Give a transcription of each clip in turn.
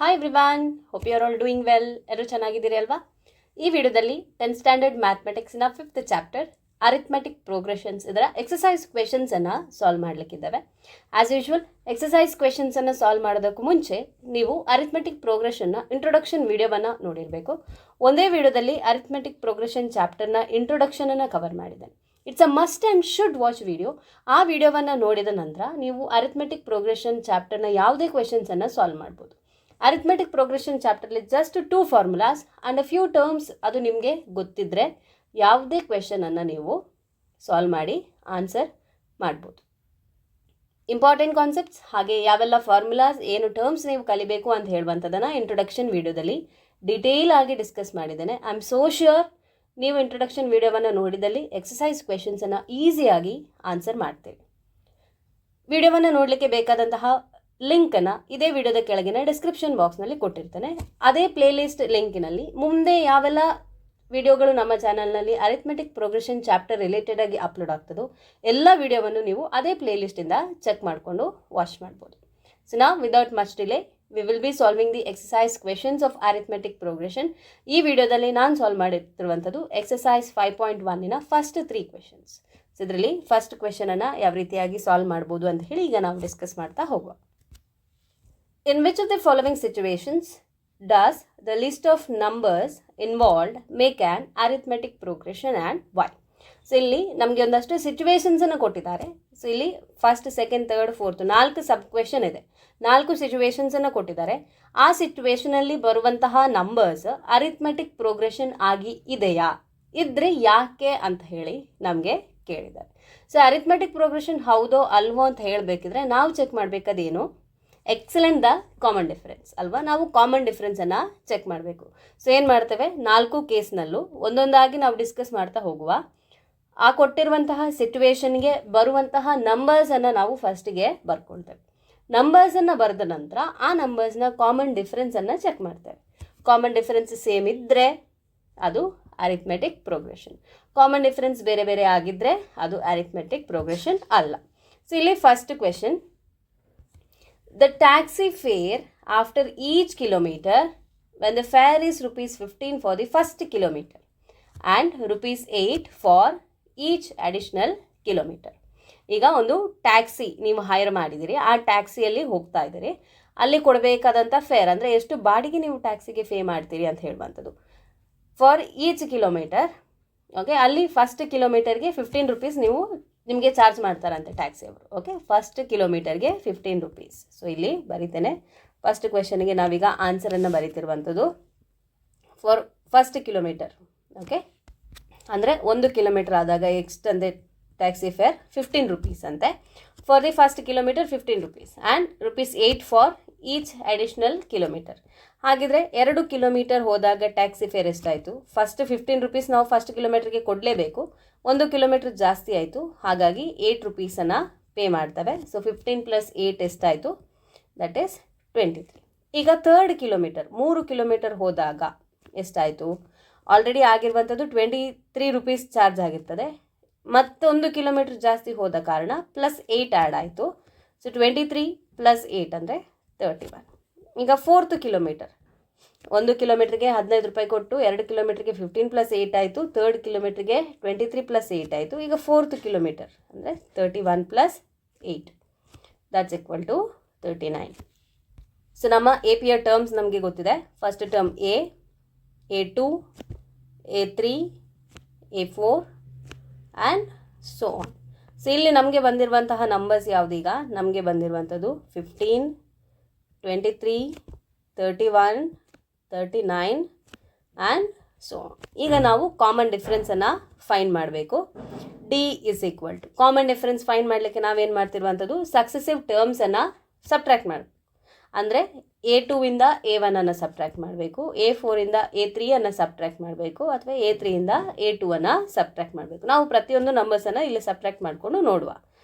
Hi everyone, hope you are all doing well. ಎಲ್ಲರೂ ಚೆನ್ನಾಗಿದ್ದೀರಿ ಅಲ್ವಾ? ಈ ವಿಡಿಯೋದಲ್ಲಿ 10th ಸ್ಟ್ಯಾಂಡರ್ಡ್ ಮ್ಯಾಥಮೆಟಿಕ್ಸ್ನ 5th ಚಾಪ್ಟರ್ ಅರಿಥ್ಮೆಟಿಕ್ ಪ್ರೋಗ್ರೆಷನ್ಸ್ ಇದರ ಎಕ್ಸಸೈಸ್ ಕ್ವೆಶನ್ಸನ್ನು ಸಾಲ್ವ್ ಮಾಡಲಿಕ್ಕಿದ್ದಾವೆ. ಆ್ಯಸ್ ಯೂಶ್ವಲ್ ಎಕ್ಸಸೈಸ್ ಕ್ವೆಶನ್ಸನ್ನು ಸಾಲ್ವ್ ಮಾಡೋದಕ್ಕೂ ಮುಂಚೆ ನೀವು ಅರಿಥ್ಮೆಟಿಕ್ ಪ್ರೋಗ್ರೆಷನ್ನ ಇಂಟ್ರೊಡಕ್ಷನ್ ವಿಡಿಯೋವನ್ನು ನೋಡಿರಬೇಕು. ಒಂದೇ ವಿಡಿಯೋದಲ್ಲಿ ಅರಿಥ್ಮೆಟಿಕ್ ಪ್ರೋಗ್ರೆಷನ್ ಚಾಪ್ಟರ್ನ ಇಂಟ್ರೊಡಕ್ಷನನ್ನು ಕವರ್ ಮಾಡಿದ್ದೇನೆ. It's a must and should watch video. ಆ ವಿಡಿಯೋವನ್ನು ನೋಡಿದ ನಂತರ ನೀವು ಅರಿಥ್ಮೆಟಿಕ್ ಪ್ರೋಗ್ರೆಷನ್ ಚಾಪ್ಟರ್ನ ಯಾವುದೇ ಕ್ವೆಶನ್ಸನ್ನು ಸಾಲ್ವ್ ಮಾಡ್ಬೋದು. ಅರಿಥ್ಮೆಟಿಕ್ ಪ್ರೋಗ್ರೆಷನ್ ಚಾಪ್ಟರ್ಲಿ just 2 formulas and a few terms ಅದು ನಿಮಗೆ ಗೊತ್ತಿದ್ದರೆ ಯಾವುದೇ ಕ್ವೆಶನನ್ನು ನೀವು ಸಾಲ್ವ್ ಮಾಡಿ ಆನ್ಸರ್ ಮಾಡ್ಬೋದು. ಇಂಪಾರ್ಟೆಂಟ್ ಕಾನ್ಸೆಪ್ಟ್ಸ್ ಹಾಗೆ ಯಾವೆಲ್ಲ ಫಾರ್ಮುಲಾಸ್ ಏನು ಟರ್ಮ್ಸ್ ನೀವು ಕಲಿಬೇಕು ಅಂತ ಹೇಳುವಂಥದ್ದನ್ನು ಇಂಟ್ರೊಡಕ್ಷನ್ ವಿಡಿಯೋದಲ್ಲಿ ಡಿಟೇಲ್ ಆಗಿ ಡಿಸ್ಕಸ್ ಮಾಡಿದ್ದೇನೆ. ಐ ಆಮ್ ಸೋ ಶ್ಯೂರ್ ನೀವು ಇಂಟ್ರೊಡಕ್ಷನ್ ವಿಡಿಯೋವನ್ನು ನೋಡಿದಲ್ಲಿ ಎಕ್ಸಸೈಸ್ ಕ್ವೆಶನ್ಸನ್ನು ಈಸಿಯಾಗಿ ಆನ್ಸರ್ ಮಾಡ್ತೀವಿ. ವಿಡಿಯೋವನ್ನು ನೋಡಲಿಕ್ಕೆ ಬೇಕಾದಂತಹ ಲಿಂಕನ್ನು ಇದೇ ವಿಡಿಯೋದ ಕೆಳಗಿನ ಡಿಸ್ಕ್ರಿಪ್ಷನ್ ಬಾಕ್ಸ್ನಲ್ಲಿ ಕೊಟ್ಟಿರ್ತೇನೆ. ಅದೇ ಪ್ಲೇಲಿಸ್ಟ್ ಲಿಂಕಿನಲ್ಲಿ ಮುಂದೆ ಯಾವೆಲ್ಲ ವಿಡಿಯೋಗಳು ನಮ್ಮ ಚಾನಲ್ನಲ್ಲಿ ಅರಿಥ್ಮೆಟಿಕ್ ಪ್ರೋಗ್ರೆಷನ್ ಚಾಪ್ಟರ್ ರಿಲೇಟೆಡ್ ಆಗಿ ಅಪ್ಲೋಡ್ ಆಗ್ತದೋ ಎಲ್ಲ ವಿಡಿಯೋವನ್ನು ನೀವು ಅದೇ ಪ್ಲೇಲಿಸ್ಟಿಂದ ಚೆಕ್ ಮಾಡಿಕೊಂಡು ವಾಚ್ ಮಾಡ್ಬೋದು. ಸೊ ನಾವು without much delay we will be solving the exercise questions of arithmetic progression. ಈ ವಿಡಿಯೋದಲ್ಲಿ ನಾನು ಸಾಲ್ವ್ ಮಾಡಿರ್ತಿರುವಂಥದ್ದು ಎಕ್ಸಸೈಸ್ 5.1 ಫಸ್ಟ್ 3 ಕ್ವೆಶನ್ಸ್. ಸೊ ಇದರಲ್ಲಿ ಫಸ್ಟ್ ಕ್ವೆಶನನ್ನು ಯಾವ ರೀತಿಯಾಗಿ ಸಾಲ್ವ್ ಮಾಡ್ಬೋದು ಅಂತ ಹೇಳಿ ಈಗ ನಾವು ಡಿಸ್ಕಸ್ ಮಾಡ್ತಾ ಹೋಗುವ. In which of the following situations does the list of numbers involved make an arithmetic progression and why? So ಇಲ್ಲಿ ನಮಗೆ ಒಂದಷ್ಟು ಸಿಚುವೇಶನ್ಸನ್ನು ಕೊಟ್ಟಿದ್ದಾರೆ. ಸೊ ಇಲ್ಲಿ ಫಸ್ಟ್, ಸೆಕೆಂಡ್, ಥರ್ಡ್, ಫೋರ್ತ್ 4 ಸಬ್ ಕ್ವೆಶನ್ ಇದೆ. 4 ಸಿಚುವೇಶನ್ಸನ್ನು ಕೊಟ್ಟಿದ್ದಾರೆ. ಆ ಸಿಚುವೇಶನಲ್ಲಿ ಬರುವಂತಹ ನಂಬರ್ಸ್ ಅರಿಥ್ಮೆಟಿಕ್ ಪ್ರೋಗ್ರೆಷನ್ ಆಗಿ ಇದೆಯಾ, ಇದ್ರೆ ಯಾಕೆ ಅಂತ ಹೇಳಿ ನಮಗೆ ಕೇಳಿದ್ದಾರೆ. ಸೊ ಅರಿಥ್ಮೆಟಿಕ್ ಪ್ರೋಗ್ರೆಷನ್ ಹೌದೋ ಅಲ್ವೋ ಅಂತ ಹೇಳಬೇಕಿದ್ರೆ ನಾವು ಚೆಕ್ ಮಾಡಬೇಕಾದೇನು, ಎಕ್ಸಲೆಂಟ್ ದ ಕಾಮನ್ ಡಿಫರೆನ್ಸ್ ಅಲ್ವಾ? ನಾವು ಕಾಮನ್ ಡಿಫರೆನ್ಸನ್ನು ಚೆಕ್ ಮಾಡಬೇಕು. ಸೊ ಏನು ಮಾಡ್ತೇವೆ, 4 ಕೇಸ್ನಲ್ಲೂ ಒಂದೊಂದಾಗಿ ನಾವು ಡಿಸ್ಕಸ್ ಮಾಡ್ತಾ ಹೋಗುವ. ಆ ಕೊಟ್ಟಿರುವಂತಹ ಸಿಚುವೇಶನ್ಗೆ ಬರುವಂತಹ ನಂಬರ್ಸನ್ನು ನಾವು ಫಸ್ಟಿಗೆ ಬರ್ಕೊಳ್ತೇವೆ. ನಂಬರ್ಸನ್ನು ಬರೆದ ನಂತರ ಆ ನಂಬರ್ಸ್ನ ಕಾಮನ್ ಡಿಫರೆನ್ಸನ್ನು ಚೆಕ್ ಮಾಡ್ತೇವೆ. ಕಾಮನ್ ಡಿಫರೆನ್ಸ್ ಸೇಮ್ ಇದ್ದರೆ ಅದು ಅರಿಥ್ಮೆಟಿಕ್ ಪ್ರೋಗ್ರೆಷನ್. ಕಾಮನ್ ಡಿಫರೆನ್ಸ್ ಬೇರೆ ಬೇರೆ ಆಗಿದ್ದರೆ ಅದು ಅರಿಥ್ಮೆಟಿಕ್ ಪ್ರೋಗ್ರೆಷನ್ ಅಲ್ಲ. ಸೊ ಇಲ್ಲಿ first question, the taxi fare after each kilometer when the fare is ₹15 for the first kilometer and ₹8 for each additional kilometer. ಈಗ ಒಂದು ಟ್ಯಾಕ್ಸಿ ನೀವು ಹೈರ್ ಮಾಡಿದಿರಿ, ಆ ಟ್ಯಾಕ್ಸಿಯಲ್ಲಿ ಹೋಗ್ತಾ ಇದ್ದೀರಿ. ಅಲ್ಲಿ ಕೊಡಬೇಕಾದಂಥ ಫೇರ್ ಅಂದರೆ ಎಷ್ಟು ಬಾಡಿಗೆ ನೀವು ಟ್ಯಾಕ್ಸಿಗೆ ಪೇ ಮಾಡ್ತೀರಿ ಅಂತ ಹೇಳುವಂಥದ್ದು ಫಾರ್ ಈಚ್ ಕಿಲೋಮೀಟರ್. ಓಕೆ, ಅಲ್ಲಿ ಫಸ್ಟ್ ಕಿಲೋಮೀಟರ್ಗೆ ₹15 ನಿಮಗೆ ಚಾರ್ಜ್ ಮಾಡ್ತಾರಂತೆ ಟ್ಯಾಕ್ಸಿ ಅವರು. ಓಕೆ, ಫಸ್ಟ್ ಕಿಲೋಮೀಟರ್ಗೆ ₹15. ಸೊ ಇಲ್ಲಿ ಬರೀತೇನೆ. ಫಸ್ಟ್ ಕ್ವೆಶನ್ಗೆ ನಾವೀಗ ಆನ್ಸರನ್ನು ಬರೀತಿರುವಂಥದ್ದು ಫಾರ್ ಫಸ್ಟ್ ಕಿಲೋಮೀಟರ್. ಓಕೆ, ಅಂದರೆ 1 ಕಿಲೋಮೀಟರ್ ಆದಾಗ ಎಷ್ಟು ಅಂದರೆ ಟ್ಯಾಕ್ಸಿ ಫೇರ್ ₹15 ಅಂತೆ. For the first kilometre ₹15 and ₹8 for each additional kilometre. ಹಾಗಿದ್ರೆ 2 ಕಿಲೋಮೀಟರ್ ಹೋದಾಗ ಟ್ಯಾಕ್ಸಿ ಫೇರ್ ಎಷ್ಟಾಯಿತು? ಫಸ್ಟ್ ₹15 ನಾವು ಫಸ್ಟ್ ಕಿಲೋಮೀಟರ್ಗೆ ಕೊಡಲೇಬೇಕು. 1 ಕಿಲೋಮೀಟರ್ ಜಾಸ್ತಿ ಆಯಿತು, ಹಾಗಾಗಿ ₹8 ಪೇ ಮಾಡ್ತವೆ. ಸೊ 15 + 8 ಎಷ್ಟಾಯಿತು? That is 23. ಈಗ 3rd ಕಿಲೋಮೀಟರ್ 3 ಕಿಲೋಮೀಟರ್ ಹೋದಾಗ ಎಷ್ಟಾಯಿತು? ಆಲ್ರೆಡಿ ಆಗಿರುವಂಥದ್ದು ₹23 ಚಾರ್ಜ್ ಆಗಿರ್ತದೆ. ಮತ್ತೊಂದು ಕಿಲೋಮೀಟರ್ ಜಾಸ್ತಿ ಹೋದ ಕಾರಣ +8 ಆ್ಯಡ್ ಆಯಿತು. ಸೊ 23 + 8 ಅಂದರೆ 31. ಈಗ 4th ಕಿಲೋಮೀಟರ್ 1 ಕಿಲೋಮೀಟ್ರಿಗೆ ₹15 ಕೊಟ್ಟು 2 ಕಿಲೋಮೀಟ್ರಿಗೆ 15 + 8 ಆಯಿತು. 3rd ಕಿಲೋಮೀಟ್ರಿಗೆ 23 + 8 ಆಯಿತು. ಈಗ 4th ಕಿಲೋಮೀಟರ್ ಅಂದರೆ 31 + 8 ದಟ್ಸ್ ಈಕ್ವಲ್ ಟು 39. ಸೊ ನಮ್ಮ APಯ ಟರ್ಮ್ಸ್ ನಮಗೆ ಗೊತ್ತಿದೆ. First term A2, A3, A4 and so on. So ಇಲ್ಲಿ ನಮಗೆ ಬಂದಿರುವಂತಹ ನಂಬರ್ಸ್ ಯಾವುದೀಗ ನಮಗೆ ಬಂದಿರುವಂಥದ್ದು 15, 23, 31, 39 ಆ್ಯಂಡ್ ಸೊ ಆನ್. ಈಗ ನಾವು ಕಾಮನ್ ಡಿಫ್ರೆನ್ಸನ್ನು ಫೈಂಡ್ ಮಾಡಬೇಕು. D is equal to common difference find ಮಾಡಲಿಕ್ಕೆ ನಾವೇನು ಮಾಡ್ತಿರುವಂಥದ್ದು, ಸಕ್ಸೆಸಿವ್ ಟರ್ಮ್ಸನ್ನು ಸಬ್ಟ್ರ್ಯಾಕ್ಟ್ ಮಾಡಬೇಕು. ಅಂದರೆ A2ಇಂದ A1 ಸಬ್ಟ್ರ್ಯಾಕ್ಟ್ ಮಾಡಬೇಕು, A4ಇಂದ A3 ಸಬ್ಟ್ರ್ಯಾಕ್ಟ್ ಮಾಡಬೇಕು, ಅಥವಾ A3ಇಂದ A2 ಸಬ್ಟ್ರ್ಯಾಕ್ಟ್ ಮಾಡಬೇಕು. ನಾವು ಪ್ರತಿಯೊಂದು ನಂಬರ್ಸನ್ನು ಇಲ್ಲಿ ಸಬ್ಟ್ರ್ಯಾಕ್ಟ್ ಮಾಡಿಕೊಂಡು ನೋಡುವ.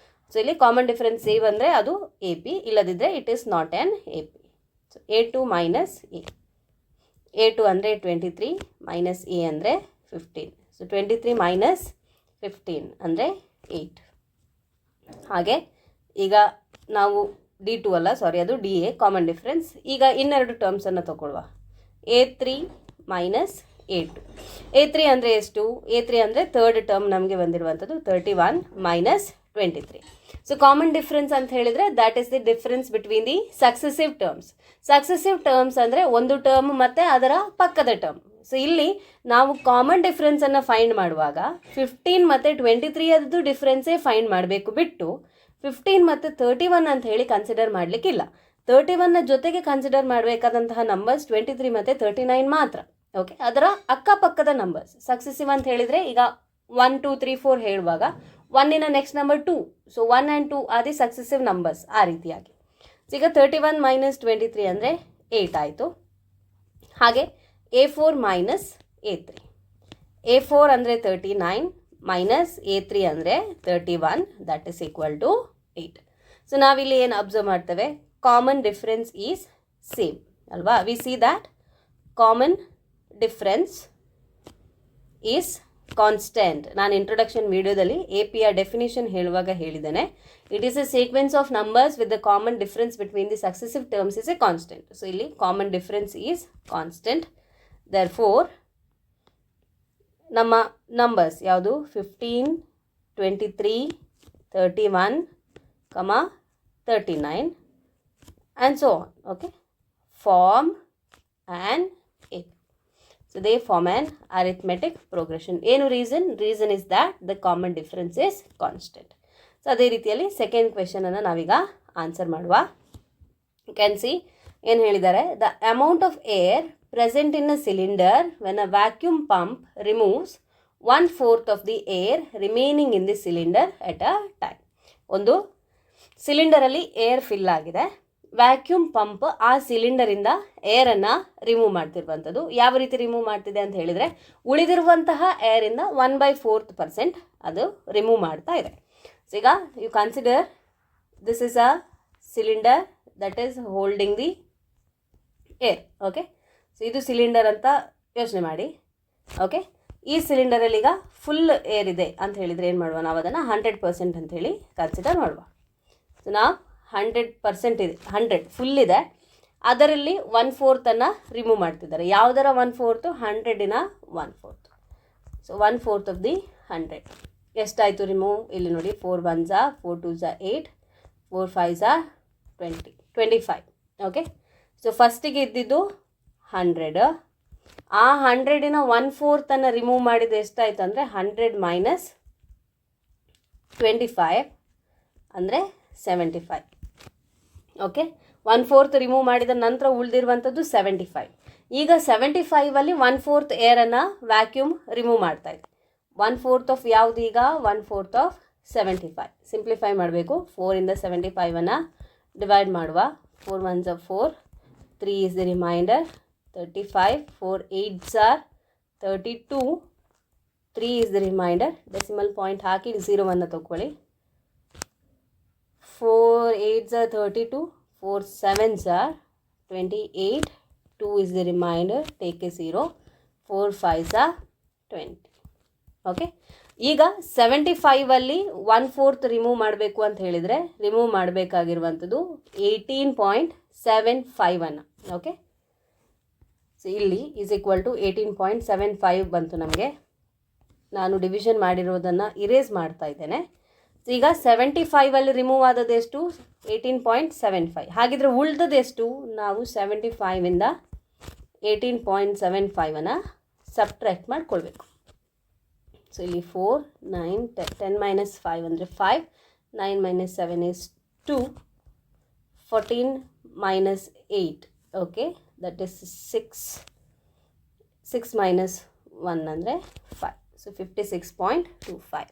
ಸೊ ಇಲ್ಲಿ ಕಾಮನ್ ಡಿಫರೆನ್ಸ್ ಸೇವ್ ಅಂದರೆ ಅದು AP, ಇಲ್ಲದಿದ್ದರೆ it is not an AP. So A2 - A. A2 ಅಂದರೆ 23 ಮೈನಸ್ A ಅಂದರೆ 15. ಸೊ 23 - 15 ಅಂದರೆ 8. ಹಾಗೆ ಈಗ ನಾವು D2 ಅಲ್ಲ, ಸಾರಿ, ಅದು DA ಕಾಮನ್ ಡಿಫ್ರೆನ್ಸ್. ಈಗ ಇನ್ನೆರಡು ಟರ್ಮ್ಸನ್ನು ತಗೊಳ್ಳುವ. A3 minus A2. A3 ಅಂದರೆ ಎಷ್ಟು? A3 ಅಂದರೆ ಥರ್ಡ್ ಟರ್ಮ್ ನಮಗೆ ಬಂದಿರುವಂಥದ್ದು 31 ಮೈನಸ್ 23. ಸೊ ಕಾಮನ್ ಡಿಫ್ರೆನ್ಸ್ ಅಂತ ಹೇಳಿದರೆ that is the difference between the successive terms. Successive terms ಅಂದರೆ ಒಂದು ಟರ್ಮ್ ಮತ್ತು ಅದರ ಪಕ್ಕದ ಟರ್ಮ್. ಸೊ ಇಲ್ಲಿ ನಾವು ಕಾಮನ್ ಡಿಫ್ರೆನ್ಸನ್ನು ಫೈಂಡ್ ಮಾಡುವಾಗ 15 ಮತ್ತು 23 ಅದು ಡಿಫ್ರೆನ್ಸೇ ಫೈಂಡ್ ಮಾಡಬೇಕು ಬಿಟ್ಟು 15 ಮತ್ತು 31 ಅಂತ ಹೇಳಿ ಕನ್ಸಿಡರ್ ಮಾಡಲಿಕ್ಕಿಲ್ಲ. 31ನ ಜೊತೆಗೆ ಕನ್ಸಿಡರ್ ಮಾಡಬೇಕಾದಂತಹ ನಂಬರ್ಸ್ 23 ಮತ್ತು 39 ಮಾತ್ರ. ಓಕೆ, ಅದರ ಅಕ್ಕಪಕ್ಕದ ನಂಬರ್ಸ್ ಸಕ್ಸೆಸಿವ್ ಅಂತ ಹೇಳಿದರೆ ಈಗ 1 2 3 4 ಹೇಳುವಾಗ 1ನ next number 2. So 1 and 2 are the successive numbers. ಆ ರೀತಿಯಾಗಿ ಈಗ 31 ಮೈನಸ್ 23 ಅಂದರೆ 8 ಆಯಿತು. ಹಾಗೆ A4 ಮೈನಸ್ A3. A4 ಅಂದರೆ 39 ಮೈನಸ್ A3 ಅಂದರೆ 31, that is equal to 8. So ನಾವಿಲ್ಲಿ ಏನು ಅಬ್ಸರ್ವ್ ಮಾಡ್ತೇವೆ? ಕಾಮನ್ ಡಿಫ್ರೆನ್ಸ್ ಈಸ್ ಸೇಮ್ ಅಲ್ವಾ? We see that common difference is constant. ನಾನು ಇಂಟ್ರೊಡಕ್ಷನ್ ವಿಡಿಯೋದಲ್ಲಿ APR ಡೆಫಿನೇಷನ್ ಹೇಳುವಾಗ ಹೇಳಿದ್ದೇನೆ, it is a sequence of numbers with the common difference between the successive terms is a constant. So ಇಲ್ಲಿ common difference is constant. Therefore ನಮ್ಮ numbers ಯಾವುದು? 15, 23, 31, 39 and so on. Okay, form an A. So they form an arithmetic progression. ಏನು reason? Reason is that the common difference is constant. So ಅದೇ ರೀತಿಯಲ್ಲಿ second ಕ್ವೆಶನನ್ನು ನಾವೀಗ answer ಮಾಡುವ. You can see ಏನು ಹೇಳಿದ್ದಾರೆ? The amount of air present in a cylinder when a vacuum pump removes 1/4 of the air remaining in the cylinder at a time. ಒಂದು ಸಿಲಿಂಡರಲ್ಲಿ air fill ಆಗಿದೆ, vacuum pump ಆ ಸಿಲಿಂಡರಿಂದ ಏರನ್ನು remove ಮಾಡ್ತಿರುವಂಥದ್ದು. ಯಾವ ರೀತಿ remove ಮಾಡ್ತಿದೆ ಅಂತ ಹೇಳಿದರೆ, ಉಳಿದಿರುವಂತಹ ಏರಿಂದ 1/4% ಅದು ರಿಮೂವ್ ಮಾಡ್ತಾ ಇದೆ. ಸೊ ಈಗ you consider this is a cylinder that is holding the air. Okay, so ಇದು ಸಿಲಿಂಡರ್ ಅಂತ ಯೋಚನೆ ಮಾಡಿ. ಓಕೆ, ಈ ಸಿಲಿಂಡರಲ್ಲಿ ಈಗ ಫುಲ್ ಏರ್ ಇದೆ ಅಂತ ಹೇಳಿದರೆ ಏನು ಮಾಡುವ? ನಾವು ಅದನ್ನು 100% ಅಂತ ಹೇಳಿ ಕನ್ಸಿಡರ್ ಮಾಡುವ. ಸೊ ನಾವು 100% ಇದೆ, 100 ಫುಲ್ ಇದೆ, ಅದರಲ್ಲಿ 1/4 ರಿಮೂವ್ ಮಾಡ್ತಿದ್ದಾರೆ. ಯಾವುದರ 1/4? 100ನ 1/4. ಸೊ 1/4 ಆಫ್ ದಿ 100 ಎಷ್ಟಾಯಿತು ರಿಮೂವ್? ಇಲ್ಲಿ ನೋಡಿ, 4 1s 4 2s 8, 4 5s 20, 25. Okay, so ಫಸ್ಟಿಗೆ ಇದ್ದಿದ್ದು 100. ಆ 100ನ 1/4 ರಿಮೂವ್ ಮಾಡಿದ್ದು ಎಷ್ಟಾಯಿತು ಅಂದರೆ 100 ಮೈನಸ್ 25 ಅಂದರೆ 75. ಓಕೆ, 1/4 ರಿಮೂವ್ ಮಾಡಿದ ನಂತರ ಉಳಿದಿರುವಂಥದ್ದು 75. ಈಗ 75ಅಲ್ಲಿ 1/4 ಏರನ್ನು ವ್ಯಾಕ್ಯೂಮ್ ರಿಮೂವ್ ಮಾಡ್ತಾ ಇದೆ. 1/4 ಆಫ್ ಯಾವುದು? ಈಗ 1/4 ಆಫ್ 75. ಸಿಂಪ್ಲಿಫೈ ಮಾಡಬೇಕು. 4ಇಂದ 75ಅನ್ನು ಡಿವೈಡ್ ಮಾಡುವ. 4 1s 4, 3 is the remainder, 35, 4 8s 32, 3 is the remainder. Decimal point ಹಾಕಿ 0ವನ್ನು ತಗೊಳ್ಳಿ. 4 8s 32, 4 7s 28, 2 is the remainder, take a 0, 4 5s 20. Okay, ಈಗ 75ಅಲ್ಲಿ 1/4 ರಿಮೂವ್ ಮಾಡಬೇಕು ಅಂತ ಹೇಳಿದರೆ ರಿಮೂವ್ ಮಾಡಬೇಕಾಗಿರುವಂಥದ್ದು 18.75. ಓಕೆ, ಸೊ ಇಲ್ಲಿ ಈಸ್ ಈಕ್ವಲ್ ಟು 18.75 ಬಂತು ನಮಗೆ. ನಾನು ಡಿವಿಷನ್ ಮಾಡಿರೋದನ್ನು ಇರೇಸ್ ಮಾಡ್ತಾ ಇದ್ದೇನೆ. ಈಗ 75ಅಲ್ಲಿ ರಿಮೂವ್ ಆದದೆಷ್ಟು? 18.75. ಹಾಗಿದ್ರೆ ಉಳಿದದೆಷ್ಟು? ನಾವು 75ಇಂದ 18.75 ಸಬ್ಟ್ರ್ಯಾಕ್ಟ್ ಮಾಡ್ಕೊಳ್ಬೇಕು. ಸೊ ಇಲ್ಲಿ 4 9 10 ಮೈನಸ್ 5 ಅಂದರೆ 5, 9 minus 7 is 2, 14 minus 8. Okay, that is 6 minus 1 ಅಂದರೆ 5. ಸೊ 56.25.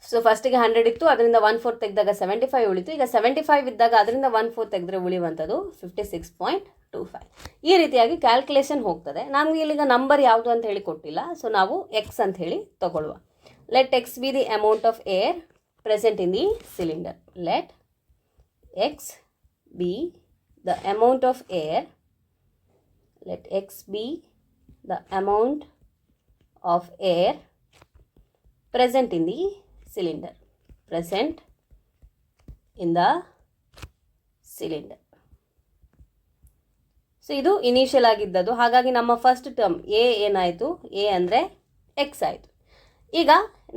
ಸೊ ಫಸ್ಟಿಗೆ 100 ಇತ್ತು, ಅದರಿಂದ 1/4 ತೆಗೆದಾಗ 75 ಉಳಿತು. ಈಗ 75 ಇದ್ದಾಗ ಅದರಿಂದ 1/4 ತೆಗೆದ್ರೆ ಉಳಿಯುವಂಥದ್ದು 56.25. ಈ ರೀತಿಯಾಗಿ ಕ್ಯಾಲ್ಕುಲೇಷನ್ ಹೋಗ್ತದೆ. ನಮಗೆ ಇಲ್ಲಿಗ ನಂಬರ್ ಯಾವುದು ಅಂತ ಹೇಳಿ ಕೊಟ್ಟಿಲ್ಲ, ಸೊ ನಾವು ಎಕ್ಸ್ ಅಂತ ಹೇಳಿ ತಗೊಳ್ಳುವ. Let x be the amount of air present in the cylinder. Let x be the amount of air. Let x be the amount of air present in the cylinder. Present in the cylinder. So ಇದು initial ಆಗಿದ್ದದು. ಹಾಗಾಗಿ ನಮ್ಮ first term a ಏನಾಯಿತು, a ಅಂದರೆ x ಆಯಿತು. ಈಗ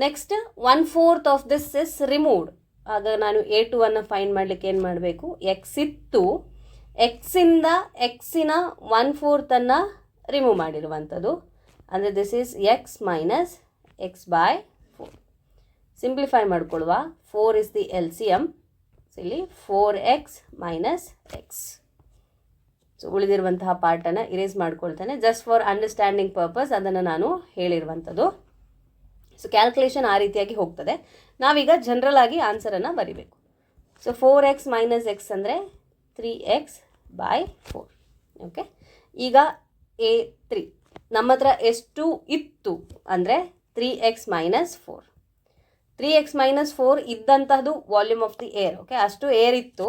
next 1/4 of this is removed. ಆಗ ನಾನು A2 ಅನ್ನು ಫೈಂಡ್ ಮಾಡಲಿಕ್ಕೆ ಏನು ಮಾಡಬೇಕು, ಎಕ್ಸ್ ಇತ್ತು, ಎಕ್ಸಿಂದ ಎಕ್ಸಿನ 1/4 ರಿಮೂವ್ ಮಾಡಿರುವಂಥದ್ದು. ಅಂದರೆ this is x minus x by 4. Simplify ಮಾಡ್ಕೊಳ್ಳುವ. 4 is the L C M. ಇಲ್ಲಿ 4x ಮೈನಸ್ ಎಕ್ಸ್. ಸೊ ಉಳಿದಿರುವಂತಹ ಪಾರ್ಟನ್ನು ಇರೇಸ್ ಮಾಡ್ಕೊಳ್ತೇನೆ. ಜಸ್ಟ್ ಫಾರ್ ಅಂಡರ್ಸ್ಟ್ಯಾಂಡಿಂಗ್ ಪರ್ಪಸ್ ಅದನ್ನು ನಾನು ಹೇಳಿರುವಂಥದ್ದು. ಸೊ ಕ್ಯಾಲ್ಕುಲೇಷನ್ ಆ ರೀತಿಯಾಗಿ ಹೋಗ್ತದೆ. ನಾವೀಗ ಜನರಲ್ ಆಗಿ ಆನ್ಸರನ್ನು ಬರಿಬೇಕು. ಸೊ 4x ಮೈನಸ್ ಎಕ್ಸ್ ಅಂದರೆ 3x ಬೈ 4. ಓಕೆ, ಈಗ A3 ನಮ್ಮ ಹತ್ರ ಎಷ್ಟು ಇತ್ತು ಅಂದರೆ 3x ಮೈನಸ್ 4. 3x ಮೈನಸ್ 4 ಇದ್ದಂತಹದ್ದು volume of the air. Okay, ಅಷ್ಟು ಏರ್ ಇತ್ತು,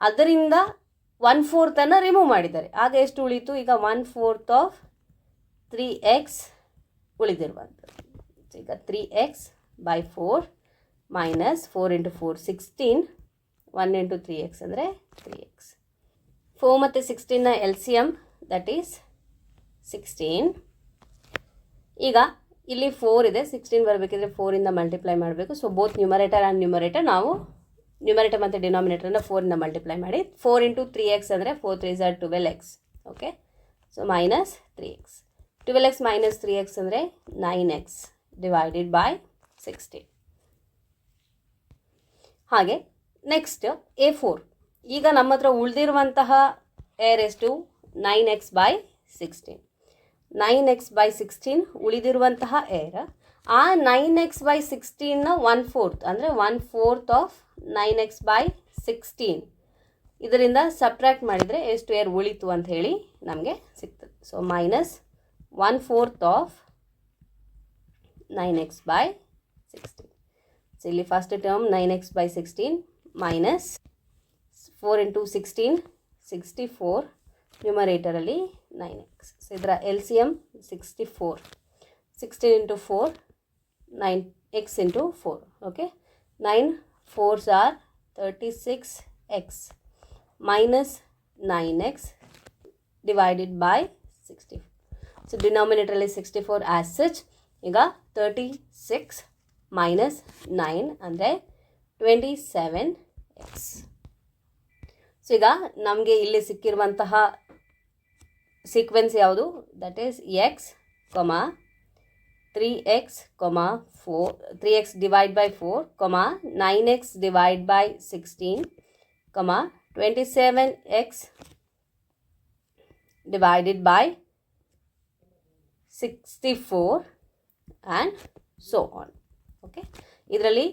ಅದರಿಂದ 1/4 ರಿಮೂವ್ ಮಾಡಿದ್ದಾರೆ. ಆಗ ಎಷ್ಟು ಉಳಿತು, ಈಗ 1/4 ಆಫ್ 3x ಉಳಿದಿರುವಂಥದ್ದು. ಈಗ 3x by 4 minus 4 into 4 16, 1 into 3x ಅಂದರೆ 3x. 4 ಮತ್ತು 16ನ L C M that is 16. ಈಗ ಇಲ್ಲಿ 4 ಇದೆ, 16 ಬರಬೇಕಿದ್ರೆ 4ಇಂದ ಮಲ್ಟಿಪ್ಲೈ ಮಾಡಬೇಕು. So both numerator and numerator ನಾವು ನ್ಯೂಮರೇಟರ್ ಮತ್ತು ಡಿನಾಮಿನೇಟರ್ನ 4ಇಂದ ಮಲ್ಟಿಪ್ಲೈ ಮಾಡಿ. 4 ಇಂಟು 3x ಅಂದರೆ 4 3s are 12x. Okay, so minus 3x. 12x minus 3x ಅಂದರೆ 9x ಡಿವೈಡೆಡ್ ಬೈ 16. ಹಾಗೆ ನೆಕ್ಸ್ಟ್ A4. ಈಗ ನಮ್ಮ ಹತ್ರ ಉಳಿದಿರುವಂತಹ ಏರ್ ಎಷ್ಟು, 9x by 16. 9x by 16 ಉಳಿದಿರುವಂತಹ air. ಆ 9x ಬೈ 16ನ 1/4 ಅಂದರೆ 1/4 ಆಫ್ 9x ಬೈ 16 ಇದರಿಂದ ಸಬ್ಟ್ರ್ಯಾಕ್ಟ್ ಮಾಡಿದರೆ ಎಷ್ಟು ಏರ್ ಉಳಿತು ಅಂತ ಹೇಳಿ ನಮಗೆ ಸಿಗ್ತದೆ. So minus 1/4 of 9x by 16. So ಇಲ್ಲಿ first term 9x by 16 minus 4 into 16 64, ನ್ಯೂಮರೇಟರಲ್ಲಿ 9x. ಸೊ ಇದರ L C M 64. 16 into 4 9x into 4. Okay, 9 4s are 36x minus 9x divided by 64. So denominator is 64 as such. ಈಗ 36 minus 9 ಅಂದರೆ 27x. So ಈಗ ನಮಗೆ ಇಲ್ಲಿ ಸಿಕ್ಕಿರುವಂತಹ sequence ಯಾವುದು, that is x, 3x, 4, 3x divide by 4, 9x divide by 16, 27x divided by 64 and so on. Okay, ಇದರಲ್ಲಿ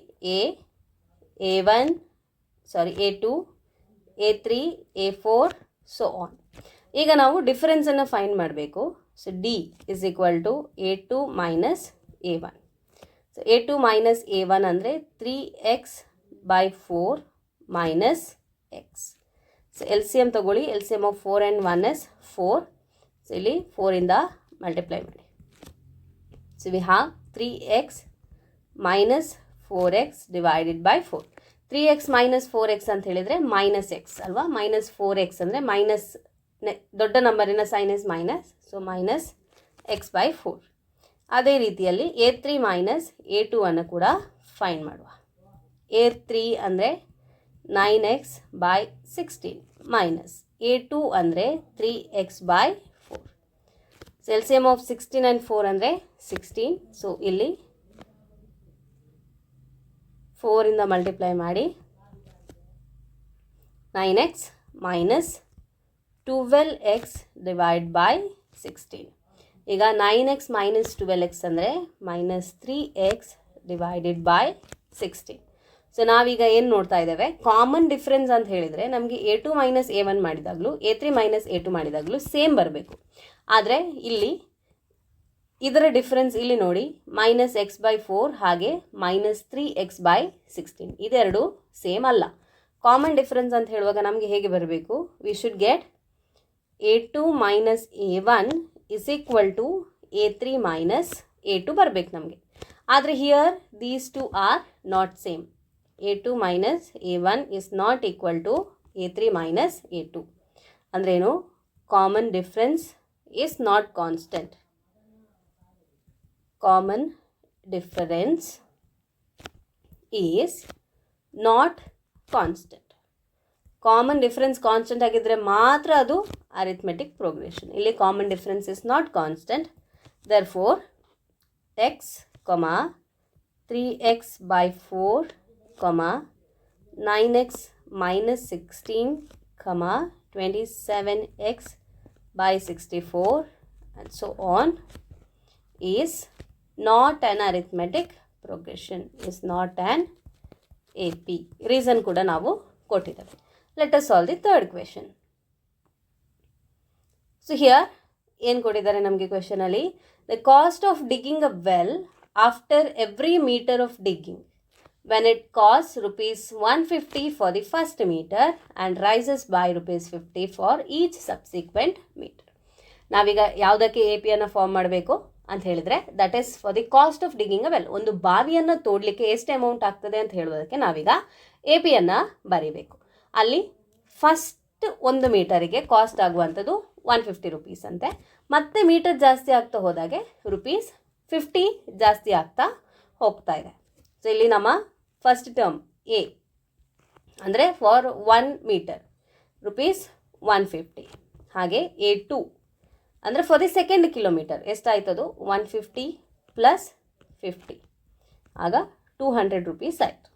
A1, A2, A3, A4 so on. ಈಗ ನಾವು ಡಿಫರೆನ್ಸನ್ನು ಫೈಂಡ್ ಮಾಡಬೇಕು. So D is equal to A2 minus A1. So A2 minus A1 ಅಂದರೆ 3x by 4 minus x. So L C M ತಗೊಳ್ಳಿ. L C M of 4 and 1 is 4. So ಇಲ್ಲಿ 4ಇಂದ multiply ಮಾಡಿ. So we have 3x minus 4x divided by 4. 3x minus 4x ಅಂತ ಹೇಳಿದರೆ minus X ಅಲ್ವಾ. Minus 4x ಅಂದರೆ minus ದೊಡ್ಡ ನಂಬರಿನ sign is minus. So minus x by 4. ಅದೇ ರೀತಿಯಲ್ಲಿ A3 ಮೈನಸ್ A2 ಅನ್ನು ಕೂಡ ಫೈಂಡ್ ಮಾಡುವ. A3 ಅಂದರೆ 9x ಬೈ 16 ಮೈನಸ್ A2 ಅಂದರೆ 3x by 4. So L C M of 16 and 4 ಅಂದರೆ 16. ಸೊ ಇಲ್ಲಿ 4ಇಂದ ಮಲ್ಟಿಪ್ಲೈ ಮಾಡಿ 9x minus 12x divide by 16. ಈಗ 9x ಮೈನಸ್ 12x ಅಂದರೆ minus 3x divided by 16. So ನಾವೀಗ ಏನು ನೋಡ್ತಾ ಇದ್ದೇವೆ, ಕಾಮನ್ ಡಿಫ್ರೆನ್ಸ್ ಅಂತ ಹೇಳಿದರೆ ನಮಗೆ A2 ಮೈನಸ್ A1 ಮಾಡಿದಾಗಲೂ A3 ಮೈನಸ್ A2 ಮಾಡಿದಾಗಲೂ ಸೇಮ್ ಬರಬೇಕು. ಆದರೆ ಇಲ್ಲಿ ಇದರ ಡಿಫ್ರೆನ್ಸ್ ಇಲ್ಲಿ ನೋಡಿ, ಮೈನಸ್ ಎಕ್ಸ್ ಬೈ 4 ಹಾಗೆ ಮೈನಸ್ 3x ಬೈ 16 ಇದೆರಡು ಸೇಮ್ ಅಲ್ಲ. ಕಾಮನ್ ಡಿಫ್ರೆನ್ಸ್ ಅಂತ ಹೇಳುವಾಗ ನಮಗೆ ಹೇಗೆ ಬರಬೇಕು, we should get A2 minus A1 is equal to A3 minus A2 ಬರಬೇಕು ನಮಗೆ. ಆದರೆ here these two are not same. A2 minus A1 is not equal to A3 minus A2. ಅಂದ್ರೇನು? Common difference is not constant. Common difference is not constant. Common difference constant ಆಗಿದ್ದರೆ ಮಾತ್ರ ಅದು arithmetic progression. ಇಲ್ಲಿ common difference is not constant. Therefore x, 3x by 4, 9x minus 16, 27x by 64 and so on is not an arithmetic progression, is not an AP. Reason ಕೂಡ ನಾವು ಕೊಟ್ಟಿದ್ದೇವೆ. Let us solve the third question. So here ಏನು ಕೊಟ್ಟಿದ್ದಾರೆ ನಮಗೆ ಕ್ವೆಶನಲ್ಲಿ? The cost of digging a well after every meter of digging, when it costs rupees 150 for the first meter and rises by rupees 50 for each subsequent meter. ನಾವೀಗ ಯಾವುದಕ್ಕೆ A ಪಿಯನ್ನು form ಮಾಡಬೇಕು ಅಂತ ಹೇಳಿದರೆ, that is for the cost of digging a well. ಒಂದು ಬಾವಿಯನ್ನು ತೋಡಲಿಕ್ಕೆ ಎಷ್ಟು amount ಆಗ್ತದೆ ಅಂತ ಹೇಳೋದಕ್ಕೆ ನಾವೀಗ ಎ ಪಿಯನ್ನು ಬರೀಬೇಕು. ಅಲ್ಲಿ ಫಸ್ಟ್ 1 ಮೀಟರಿಗೆ ಕಾಸ್ಟ್ ಆಗುವಂಥದ್ದು 150 ರುಪೀಸ್ ಅಂತೆ. ಮತ್ತೆ ಮೀಟರ್ ಜಾಸ್ತಿ ಆಗ್ತಾ ಹೋದಾಗೆ ರುಪೀಸ್ 50 ಜಾಸ್ತಿ ಆಗ್ತಾ ಹೋಗ್ತಾ ಇದೆ. ಸೊ ಇಲ್ಲಿ ನಮ್ಮ ಫಸ್ಟ್ ಟರ್ಮ್ ಎ ಅಂದರೆ ಫಾರ್ 1 ಮೀಟರ್ ರುಪೀಸ್ 150. ಹಾಗೆ A2 ಅಂದರೆ ಫಾರ್ ದಿ ಸೆಕೆಂಡ್ ಕಿಲೋಮೀಟರ್ ಎಷ್ಟಾಯ್ತದು? 150 ಪ್ಲಸ್ 50 ಆಗ 200 ರುಪೀಸ್ ಆಯಿತು.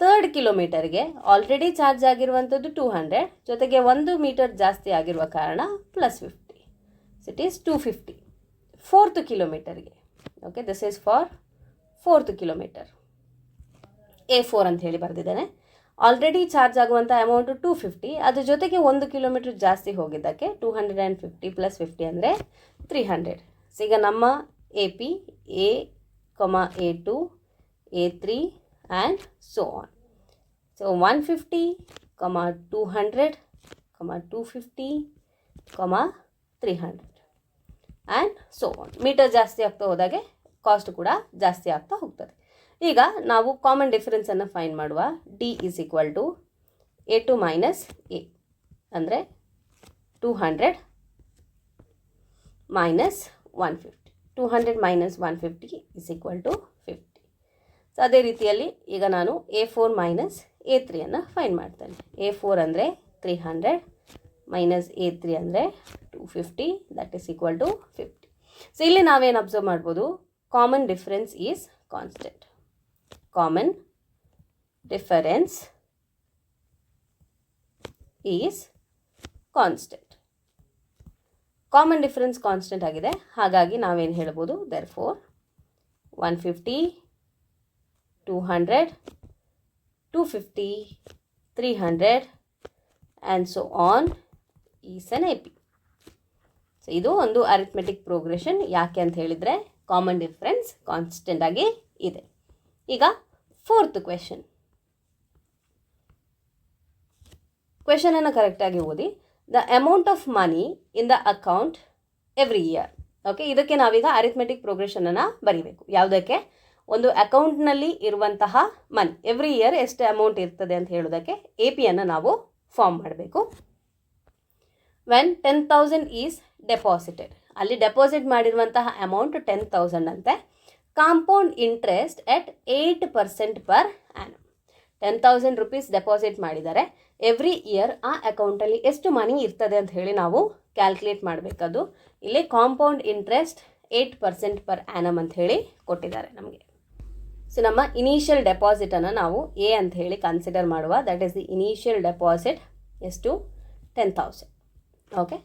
ಥರ್ಡ್ ಕಿಲೋಮೀಟರ್ಗೆ ಆಲ್ರೆಡಿ ಚಾರ್ಜ್ ಆಗಿರುವಂಥದ್ದು 200, ಜೊತೆಗೆ 1 ಮೀಟರ್ ಜಾಸ್ತಿ ಆಗಿರುವ ಕಾರಣ plus 50. So it is 250. Fourth ಕಿಲೋಮೀಟರ್ಗೆ, okay, this is for 4th kilometre. A4 ಅಂತ ಹೇಳಿ ಬರೆದಿದ್ದೇನೆ. ಆಲ್ರೆಡಿ ಚಾರ್ಜ್ ಆಗುವಂಥ ಅಮೌಂಟು 250, ಅದ್ರ ಜೊತೆಗೆ 1 ಕಿಲೋಮೀಟರ್ ಜಾಸ್ತಿ ಹೋಗಿದ್ದಕ್ಕೆ 250 ಪ್ಲಸ್ 50 ಅಂದರೆ 300. ಸೊ ಈಗ ನಮ್ಮ A P A, A2, A3 and so on. So 150, 200, 250, 300 and so on. Metre ಜಾಸ್ತಿ ಆಗ್ತಾ ಹೋದಾಗೆ ಕಾಸ್ಟ್ ಕೂಡ ಜಾಸ್ತಿ ಆಗ್ತಾ ಹೋಗ್ತದೆ. ಈಗ ನಾವು ಕಾಮನ್ ಡಿಫರೆನ್ಸನ್ನು ಫೈಂಡ್ ಮಾಡುವ. D is equal to A2 minus a ಅಂದರೆ 200 minus 150. 200 minus 150 is equal to 50. So ಅದೇ ರೀತಿಯಲ್ಲಿ ಈಗ ನಾನು A4 ಮೈನಸ್ A3 ಫೈಂಡ್ ಮಾಡ್ತೇನೆ. A4 ಅಂದರೆ 300 ಮೈನಸ್ A3 ಅಂದರೆ 250, that is equal to 50. So ಇಲ್ಲಿ ನಾವೇನು ಅಬ್ಸರ್ವ್ ಮಾಡ್ಬೋದು? Common difference is constant. Common difference is constant. Common difference constant ಆಗಿದೆ. ಹಾಗಾಗಿ ನಾವೇನು ಹೇಳ್ಬೋದು? Therefore 150, 200, 250, 300 and so on is an A P. So ಇದು ಒಂದು ಅರಿಥ್ಮೆಟಿಕ್ ಪ್ರೋಗ್ರೆಷನ್. ಯಾಕೆ ಅಂತ ಹೇಳಿದರೆ ಕಾಮನ್ ಡಿಫರೆನ್ಸ್ ಕಾನ್ಸ್ಟೆಂಟ್ ಆಗಿ ಇದೆ. ಈಗ 4th ಕ್ವೆಶನ್. ಕ್ವೆಶನನ್ನು ಕರೆಕ್ಟಾಗಿ ಓದಿ. The amount of money in the account every year. Okay, ಇದಕ್ಕೆ ನಾವೀಗ ಅರಿಥ್ಮೆಟಿಕ್ ಪ್ರೋಗ್ರೆಷನನ್ನು ಬರೀಬೇಕು. ಯಾವುದಕ್ಕೆ? ಒಂದು ಅಕೌಂಟ್ನಲ್ಲಿ ಇರುವಂತಹ ಮನಿ ಎವ್ರಿ ಇಯರ್ ಎಷ್ಟು ಅಮೌಂಟ್ ಇರ್ತದೆ ಅಂತ ಹೇಳೋದಕ್ಕೆ ಎ ಪಿಯನ್ನು ನಾವು ಫಾರ್ಮ್ ಮಾಡಬೇಕು. ವೆನ್ 10,000 ಈಸ್ ಡೆಪಾಸಿಟೆಡ್, ಅಲ್ಲಿ ಡೆಪಾಸಿಟ್ ಮಾಡಿರುವಂತಹ ಅಮೌಂಟ್ 10,000 ಅಂತೆ. ಕಾಂಪೌಂಡ್ ಇಂಟ್ರೆಸ್ಟ್ ಎಟ್ 8% ಪರ್ ಆ್ಯನಮ್. 10,000 ರುಪೀಸ್ ಡೆಪಾಸಿಟ್ ಮಾಡಿದ್ದಾರೆ. ಎವ್ರಿ ಇಯರ್ ಆ ಅಕೌಂಟಲ್ಲಿ ಎಷ್ಟು ಮನಿ ಇರ್ತದೆ ಅಂತ ಹೇಳಿ ನಾವು ಕ್ಯಾಲ್ಕುಲೇಟ್ ಮಾಡಬೇಕದು. ಇಲ್ಲಿ ಕಾಂಪೌಂಡ್ ಇಂಟ್ರೆಸ್ಟ್ 8% ಪರ್ ಆ್ಯನಮ್ ಅಂತ ಹೇಳಿ ಕೊಟ್ಟಿದ್ದಾರೆ ನಮಗೆ. ಸೊ ನಮ್ಮ ಇನಿಷಿಯಲ್ ಡೆಪಾಸಿಟನ್ನು ನಾವು ಎ ಅಂತ ಹೇಳಿ ಕನ್ಸಿಡರ್ ಮಾಡುವ. That is the initial deposit. ಎಷ್ಟು? 10,000. ಓಕೆ,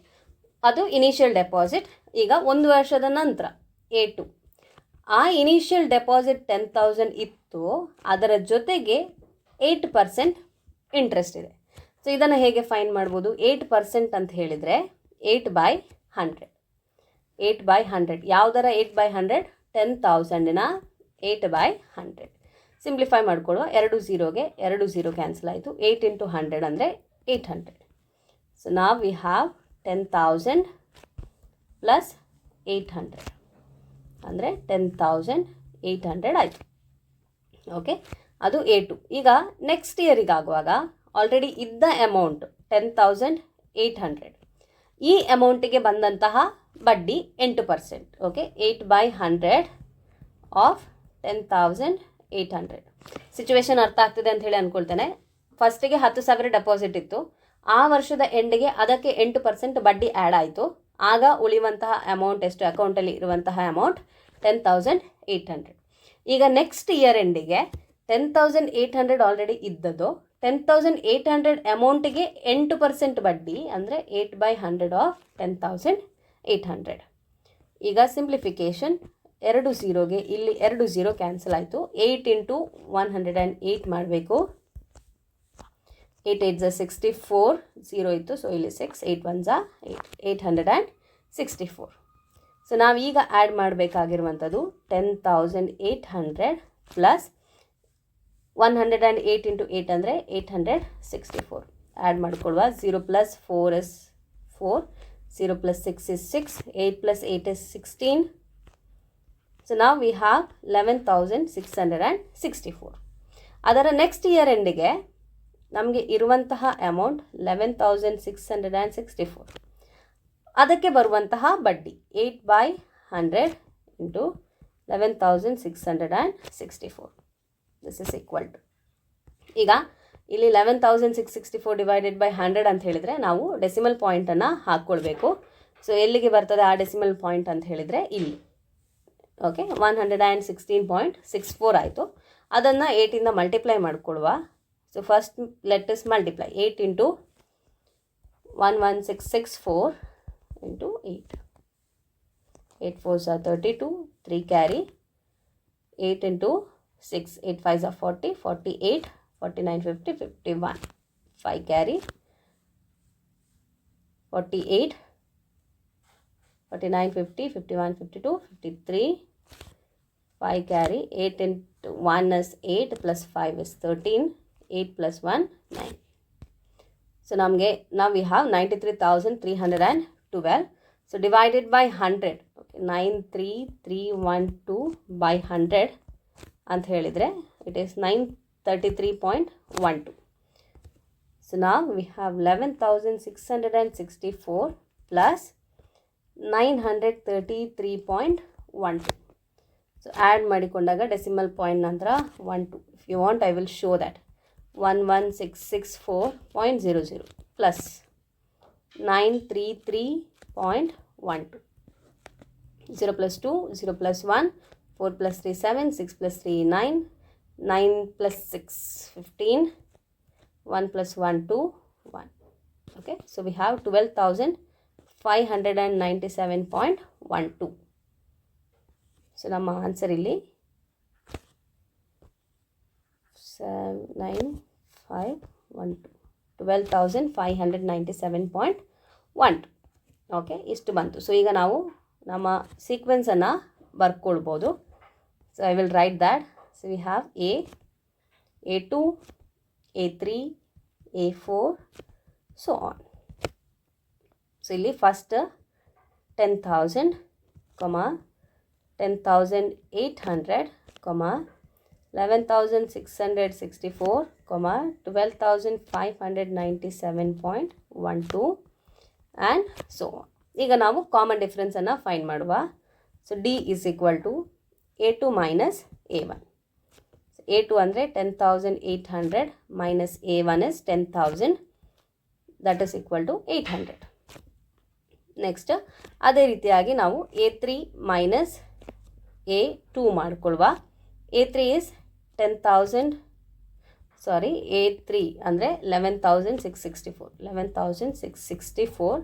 ಅದು ಇನಿಷಿಯಲ್ ಡೆಪಾಸಿಟ್. ಈಗ 1 ವರ್ಷದ ನಂತರ A2 ಆ ಇನಿಷಿಯಲ್ ಡೆಪಾಸಿಟ್ 10,000 ಇತ್ತು, ಅದರ ಜೊತೆಗೆ 8% ಇಂಟ್ರೆಸ್ಟ್ ಇದೆ. ಸೊ ಇದನ್ನು ಹೇಗೆ ಫೈಂಡ್ ಮಾಡ್ಬೋದು? 8% ಅಂತ ಹೇಳಿದರೆ 8/100. 8/100 ಯಾವುದರ 8/100? 10,000ನ 8/100. ಸಿಂಪ್ಲಿಫೈ ಮಾಡಿಕೊಡುವ. 2 0ಗೆ 2 0 ಕ್ಯಾನ್ಸಲ್ ಆಯಿತು. 8 into 100 ಅಂದರೆ 800. ಸೊ ನಾವು ವಿ ಹ್ಯಾವ್ 10,000 ಪ್ಲಸ್ 800 ಅಂದರೆ 10,800 ಆಯಿತು. ಓಕೆ, ಅದು A2. ಈಗ ನೆಕ್ಸ್ಟ್ ಇಯರಿಗೆ ಆಗುವಾಗ ಆಲ್ರೆಡಿ ಇದ್ದ ಅಮೌಂಟ್ 10,800. ಈ ಅಮೌಂಟಿಗೆ ಬಂದಂತಹ ಬಡ್ಡಿ 8%. Okay, 8/100 of 10,800. ಸಿಚುವೇಶನ್ ಅರ್ಥ ಆಗ್ತಿದೆ ಅಂತ ಹೇಳಿ ಅಂದ್ಕೊಳ್ತೇನೆ. ಫಸ್ಟಿಗೆ 10,000 ಡೆಪಾಸಿಟ್ ಇತ್ತು, ಆ ವರ್ಷದ ಎಂಡಿಗೆ ಅದಕ್ಕೆ 8% ಬಡ್ಡಿ ಆ್ಯಡ್ ಆಯಿತು. ಆಗ ಉಳಿಯುವಂತಹ ಅಮೌಂಟ್ ಎಷ್ಟು, ಅಕೌಂಟಲ್ಲಿ ಇರುವಂತಹ ಅಮೌಂಟ್ 10,800. ಈಗ ನೆಕ್ಸ್ಟ್ ಇಯರ್ ಎಂಡಿಗೆ 10,800 ಆಲ್ರೆಡಿ ಇದ್ದದ್ದು, 10,800 ಅಮೌಂಟಿಗೆ 8% ಬಡ್ಡಿ, ಅಂದರೆ 8/100 ಆಫ್ 10,800. ಈಗ ಸಿಂಪ್ಲಿಫಿಕೇಶನ್, 2 0ಗೆ ಇಲ್ಲಿ 2 0 ಕ್ಯಾನ್ಸಲ್ ಆಯಿತು. 8 ಇಂಟು 108 ಮಾಡಬೇಕು. 8 8 64, 0 ಇತ್ತು, ಸೊ ಇಲ್ಲಿ 6, 8 1 8, 864. ಸೊ ನಾವೀಗ ಆ್ಯಡ್ ಮಾಡಬೇಕಾಗಿರುವಂಥದ್ದು 10,800 ಪ್ಲಸ್ 108 ಇಂಟು 8 ಅಂದರೆ 864. ಆ್ಯಡ್ ಮಾಡಿಕೊಳ್ಳುವ. 0 plus 4 is 4, 0 plus 6 is 6, 8 plus 8 is 16. So now we have 11,664. ಅದರ ನೆಕ್ಸ್ಟ್ ಇಯರ್ ಎಂಡಿಗೆ ನಮಗೆ ಇರುವಂತಹ ಅಮೌಂಟ್ 11,664. ಅದಕ್ಕೆ ಬರುವಂತಹ ಬಡ್ಡಿ 8/100 into 11,664. This is equal to, ಈಗ ಇಲ್ಲಿ 11,664 ಡಿವೈಡೆಡ್ ಬೈ 100 ಅಂತ ಹೇಳಿದರೆ ನಾವು ಡೆಸಿಮಲ್ ಪಾಯಿಂಟನ್ನು ಹಾಕ್ಕೊಳ್ಬೇಕು. ಸೊ ಎಲ್ಲಿಗೆ ಬರ್ತದೆ ಆ ಡೆಸಿಮಲ್ ಪಾಯಿಂಟ್ ಅಂತ ಹೇಳಿದರೆ ಇಲ್ಲಿ. ಓಕೆ, 116.64 ಆಯಿತು. ಅದನ್ನು 8ಇಂದ ಮಲ್ಟಿಪ್ಲೈ ಮಾಡಿಕೊಳ್ಳುವ. So first let us multiply. 8 into 11664 into 8. 8 4s are 32, 3 carry. 8 into 6, 8 5s are 40, 48, 49 50, 51. 5 carry. 48, 49 50, 51 52, 53. 5 carry. 8 into 1 is 8 plus 5 is 13. 8 plus 1 9. So now we have 93,312. So divided by 100. Okay, 93312 by 100 ಅಂತ ಹೇಳಿದರೆ it is 933.12. So now we have 11,664 plus 933.12. So add ಮಾಡಿಕೊಂಡಾಗ decimal point ನಂತರ 12. If you want, I will show that. 11664.00 plus 933.12. 0 plus 2, 0 plus 1, 4 plus 3 7, 6 plus 3 9, 9 plus 6 15, 1 plus 1 2 1. Okay, so we have 12,597.12. So ನಮ್ಮ answer ಇಲ್ಲಿ 12,597.12. Okay, ಇಷ್ಟು ಬಂತು. So ಈಗ ನಾವು ನಮ್ಮ ಸೀಕ್ವೆನ್ಸನ್ನು ಬರ್ಕೊಳ್ಬೋದು. So I will write that. So we have A2, A3, A4, so on. So ಇಲ್ಲಿ ಫಸ್ಟ್ 10,000, 10,800, 11,664, 12,597.12 ಆ್ಯಂಡ್ ಸೊ ಆನ್. ಈಗ ನಾವು ಕಾಮನ್ ಡಿಫ್ರೆನ್ಸನ್ನು ಫೈಂಡ್ ಮಾಡುವ. So D is equal to A2 minus A1. A2 ಅಂದರೆ 10,800 minus A1 is 10,000, that is equal to 800. Next ಅದೇ ರೀತಿಯಾಗಿ ನಾವು A3 minus A2 ಮಾಡಿಕೊಳ್ಳುವ. A3 ಇಸ್ 10,000, ಸಾರಿ A3 ಅಂದರೆ 11,664, 11,664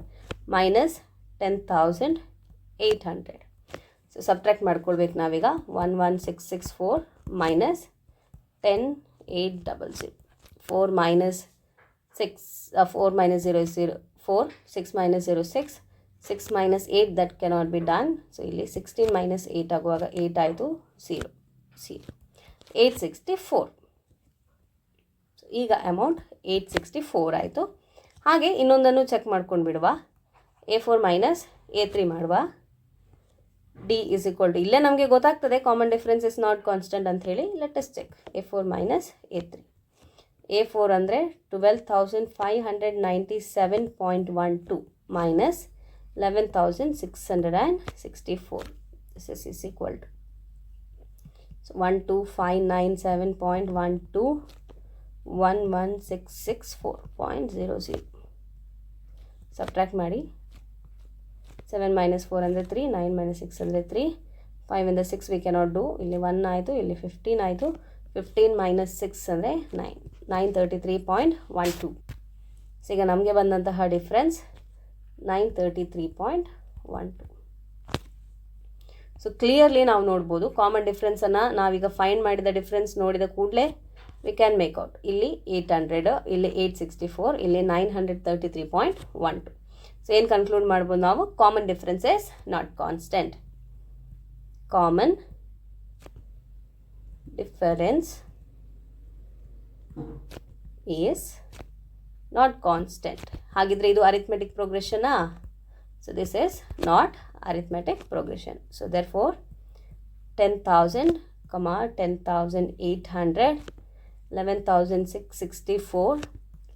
ಮೈನಸ್ 10,800. ಸೊ ಸಬ್ಟ್ರಾಕ್ಟ್ ಮಾಡ್ಕೊಳ್ಬೇಕು ನಾವೀಗ. 11,664 minus 10,800. 4 minus 6, 4 minus 0 is 0, 4, 6 minus 0 6, 6 minus 8 that cannot be done. So ಇಲ್ಲಿ 16 minus 8 ಆಗುವಾಗ 8 ಆಯಿತು, 0 0, 864. ಸೊ ಈಗ ಅಮೌಂಟ್ 864 ಆಯಿತು. ಹಾಗೆ ಇನ್ನೊಂದನ್ನು ಚೆಕ್ ಮಾಡ್ಕೊಂಡು ಬಿಡುವ. A4 ಮೈನಸ್ A3 ಮಾಡುವ. ಡಿ ಇಸ್ ಈಕ್ವಲ್ ಟು, ಇಲ್ಲೇ ನಮಗೆ ಗೊತ್ತಾಗ್ತದೆ common difference is not constant ಅಂತ ಹೇಳಿ. Let us check. A4 minus A3. A4 ಅಂದರೆ 12,597.12 minus 11,664. This is equal to 12,597.12 11,664.00. Subtract ಮಾಡಿ. 7 minus 4 ಅಂದರೆ 3, 9 minus 6 ಅಂದರೆ 3, 5 ಇಂದ 6 we cannot do. ಇಲ್ಲಿ 1 ಆಯಿತು, ಇಲ್ಲಿ 15 ಆಯಿತು. 15 minus 6 ಅಂದರೆ 9, 933.12. ಸೊ ಈಗ ನಮಗೆ ಬಂದಂತಹ ಡಿಫ್ರೆನ್ಸ್ 933.12. ಸೊ ಕ್ಲಿಯರ್ಲಿ ನಾವು ನೋಡ್ಬೋದು ಕಾಮನ್ ಡಿಫ್ರೆನ್ಸನ್ನು ನಾವೀಗ ಫೈಂಡ್ ಮಾಡಿದ ಡಿಫ್ರೆನ್ಸ್ ನೋಡಿದ ಕೂಡಲೇ ವಿ ಕ್ಯಾನ್ ಮೇಕ್ ಔಟ್. ಇಲ್ಲಿ 800, ಇಲ್ಲಿ 864, ಇಲ್ಲಿ 933.12. ಸೊ ಏನು ಕನ್ಕ್ಲೂಡ್ ಮಾಡ್ಬೋದು ನಾವು? Common difference is not constant. Common difference is not constant. ಹಾಗಿದ್ರೆ ಇದು ಅರಿಥ್ಮೆಟಿಕ್ ಪ್ರೋಗ್ರೆಷನಾ? So this is not arithmetic progression. So therefore 10,000, 10,800, 11,664,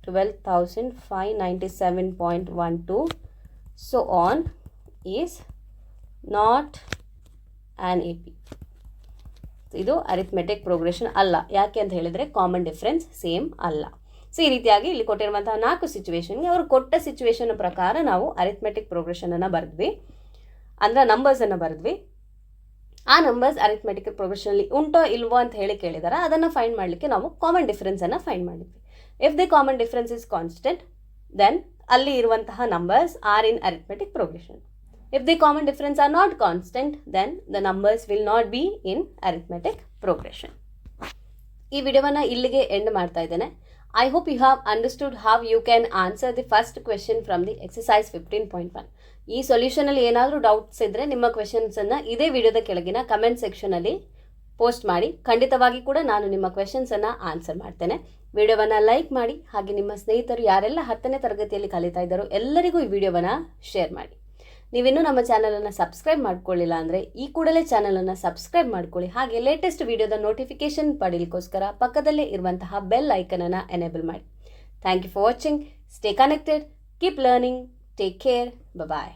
12,597.12 so on is not an AP. ಇದು ಅರಿಥ್ಮೆಟಿಕ್ ಪ್ರೋಗ್ರೆಷನ್ ಅಲ್ಲ. ಯಾಕೆ ಅಂತ ಹೇಳಿದರೆ ಕಾಮನ್ ಡಿಫ್ರೆನ್ಸ್ ಸೇಮ್ ಅಲ್ಲ. ಸೊ ಈ ರೀತಿಯಾಗಿ ಇಲ್ಲಿ ಕೊಟ್ಟಿರುವಂತಹ 4 ಸಿಚುವೇಶನ್ಗೆ ಅವರು ಕೊಟ್ಟ ಸಿಚುವೇಶನ್ ಪ್ರಕಾರ ನಾವು ಅರಿಥ್ಮೆಟಿಕ್ ಪ್ರೋಗ್ರೆಷನನ್ನು ಬರೆದ್ವಿ, ಅಂದರೆ ನಂಬರ್ಸನ್ನು ಬರೆದ್ವಿ. ಆ ನಂಬರ್ಸ್ ಅರಿಥ್ಮೆಟಿಕ್ ಪ್ರೋಗ್ರೆಷನಲ್ಲಿ ಉಂಟೋ ಇಲ್ವೋ ಅಂತ ಹೇಳಿ ಕೇಳಿದಾರೆ. ಅದನ್ನು ಫೈಂಡ್ ಮಾಡಲಿಕ್ಕೆ ನಾವು ಕಾಮನ್ ಡಿಫ್ರೆನ್ಸನ್ನು ಫೈಂಡ್ ಮಾಡಿದ್ವಿ. If the common difference is constant then ಅಲ್ಲಿ ಇರುವಂತಹ numbers are in arithmetic progression. If the common difference are not constant then the numbers will not be in arithmetic progression. ಈ ವಿಡಿಯೋವನ್ನು ಇಲ್ಲಿಗೆ end ಮಾಡ್ತಾ ಇದ್ದೇನೆ. I hope you have understood how you can answer the first question from the exercise 15.1. ಈ ಸೊಲ್ಯೂಷನಲ್ಲಿ ಏನಾದರೂ doubts ಇದ್ದರೆ ನಿಮ್ಮ ಕ್ವೆಶನ್ಸನ್ನು ಇದೇ ವಿಡಿಯೋದ ಕೆಳಗಿನ ಕಮೆಂಟ್ ಸೆಕ್ಷನಲ್ಲಿ ಪೋಸ್ಟ್ ಮಾಡಿ. ಖಂಡಿತವಾಗಿ ಕೂಡ ನಾನು ನಿಮ್ಮ ಕ್ವೆಶನ್ಸನ್ನು ಆನ್ಸರ್ ಮಾಡ್ತೇನೆ. ವಿಡಿಯೋವನ್ನು ಲೈಕ್ ಮಾಡಿ, ಹಾಗೆ ನಿಮ್ಮ ಸ್ನೇಹಿತರು ಯಾರೆಲ್ಲ 10ನೇ ತರಗತಿಯಲ್ಲಿ ಕಲಿತಾ ಇದ್ದಾರೋ ಎಲ್ಲರಿಗೂ ಈ ವಿಡಿಯೋವನ್ನು ಶೇರ್ ಮಾಡಿ. ನೀವಿನ್ನೂ ನಮ್ಮ ಚಾನಲನ್ನು ಸಬ್ಸ್ಕ್ರೈಬ್ ಮಾಡ್ಕೊಳ್ಳಿಲ್ಲ ಅಂದರೆ ಈ ಕೂಡಲೇ ಚಾನಲನ್ನು ಸಬ್ಸ್ಕ್ರೈಬ್ ಮಾಡ್ಕೊಳ್ಳಿ. ಹಾಗೆ ಲೇಟೆಸ್ಟ್ ವಿಡಿಯೋದ ನೋಟಿಫಿಕೇಶನ್ ಪಡೀಲಿಕ್ಕೋಸ್ಕರ ಪಕ್ಕದಲ್ಲೇ ಇರುವಂತಹ ಬೆಲ್ ಐಕನನ್ನು ಎನೇಬಲ್ ಮಾಡಿ. Thank you for watching. Stay connected, keep learning, take care, bye.